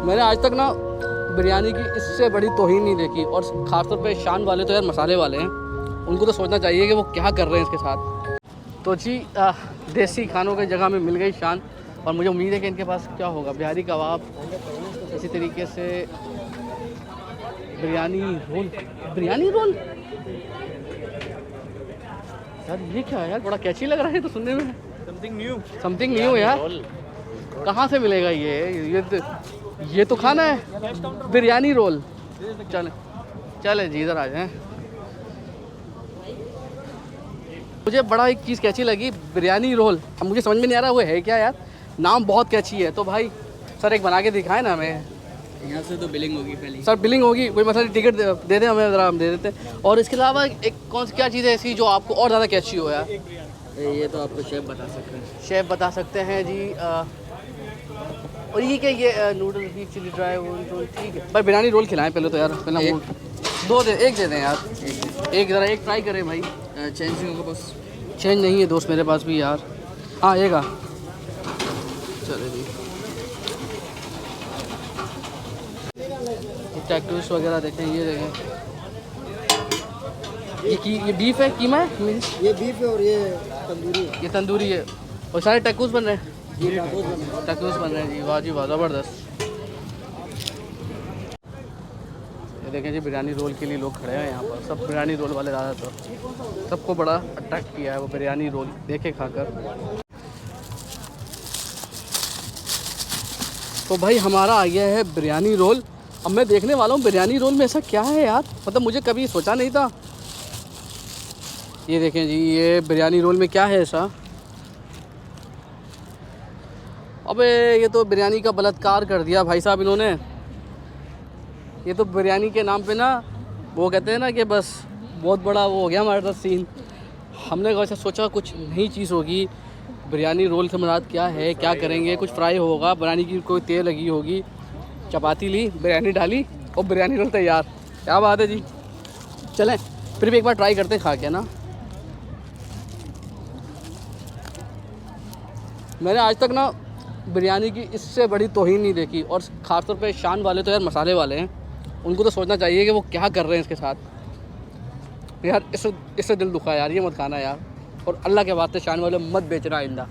मैंने आज तक ना बिरयानी की इससे बड़ी तौहीन नहीं देखी, और ख़ासतौर पे शान वाले तो यार मसाले वाले हैं, उनको तो सोचना चाहिए कि वो क्या कर रहे हैं इसके साथ। तो जी देसी खानों की जगह में मिल गई शान, और मुझे उम्मीद है कि इनके पास क्या होगा, बिहारी कबाब, इसी तरीके से बिरयानी रोल। यार ये क्या है यार, बड़ा कैची लग रहा है तो सुनने में। समथिंग न्यू यार, कहाँ से मिलेगा ये तो खाना है बिरयानी रोल। चले जी इधर आ जाएं। मुझे बड़ा एक चीज़ कैची लगी, बिरयानी रोल। अब मुझे समझ में नहीं आ रहा वो है क्या यार, नाम बहुत कैची है। तो भाई सर एक बना के दिखाए ना हमें। यहाँ से तो बिलिंग होगी पहले। सर बिलिंग होगी, कोई मसला नहीं, टिकट दे दें हमें, ज़रा हम दे देते हैं। और इसके अलावा एक क्या चीज़ है ऐसी जो आपको और ज़्यादा कैची हो यार? ये तो आपको शेफ बता सकते हैं। शेफ बता सकते हैं जी। और ये क्या, ये नूडल भी चिली ड्राई वो ठीक है भाई। बिरयानी रोल खिलाएं पहले तो यार, पहले एक दे दें यार, एक ज़रा एक ट्राई करें भाई। चेंज नहीं होगा बस। चेंज नहीं है दोस्त मेरे पास भी यार। हाँ एक चले जी। टैटूस वगैरह देखें, ये देखें, ये बीफ है, कीमा है? ये बीफ है और ये तंदूरी है, और सारे टैकूस बन रहे हैं। टैकूस बन रहे हैं जी, वाह जी वाह, ज़बरदस्त। ये देखें जी, बिरयानी रोल के लिए लोग खड़े हैं यहाँ पर, सब बिरयानी रोल वाले ज़्यादातर, सबको बड़ा अट्रैक्ट किया है वो बिरयानी रोल, देखे खाकर। तो भाई हमारा आ गया है बिरयानी रोल। अब मैं देखने वाला हूँ बिरयानी रोल में ऐसा क्या है यार, मतलब मुझे कभी सोचा नहीं था। ये देखें जी, ये बिरयानी रोल में क्या है ऐसा? अबे ये तो बिरयानी का बलात्कार कर दिया भाई साहब इन्होंने। ये तो बिरयानी के नाम पे ना, वो कहते हैं ना कि बस बहुत बड़ा वो हो गया हमारे साथ सीन। हमने वैसे सोचा कुछ नई चीज़ होगी, बिरयानी रोल से मुराद क्या है, क्या करेंगे, कुछ फ्राई होगा, बिरयानी की कोई तेल लगी होगी, चपाती ली, बिरयानी डाली और बिरयानी रोल तैयार। क्या बात है जी। चलें फिर भी एक बार ट्राई करते हैं खा के ना। मैंने आज तक ना बिरयानी की इससे बड़ी तौहीन नहीं देखी, और ख़ासतौर पे शान वाले तो यार मसाले वाले हैं, उनको तो सोचना चाहिए कि वो क्या कर रहे हैं इसके साथ। यार इससे दिल दुखा यार, ये मत खाना यार, और अल्लाह के वास्ते शान वाले मत बेचना आइंदा।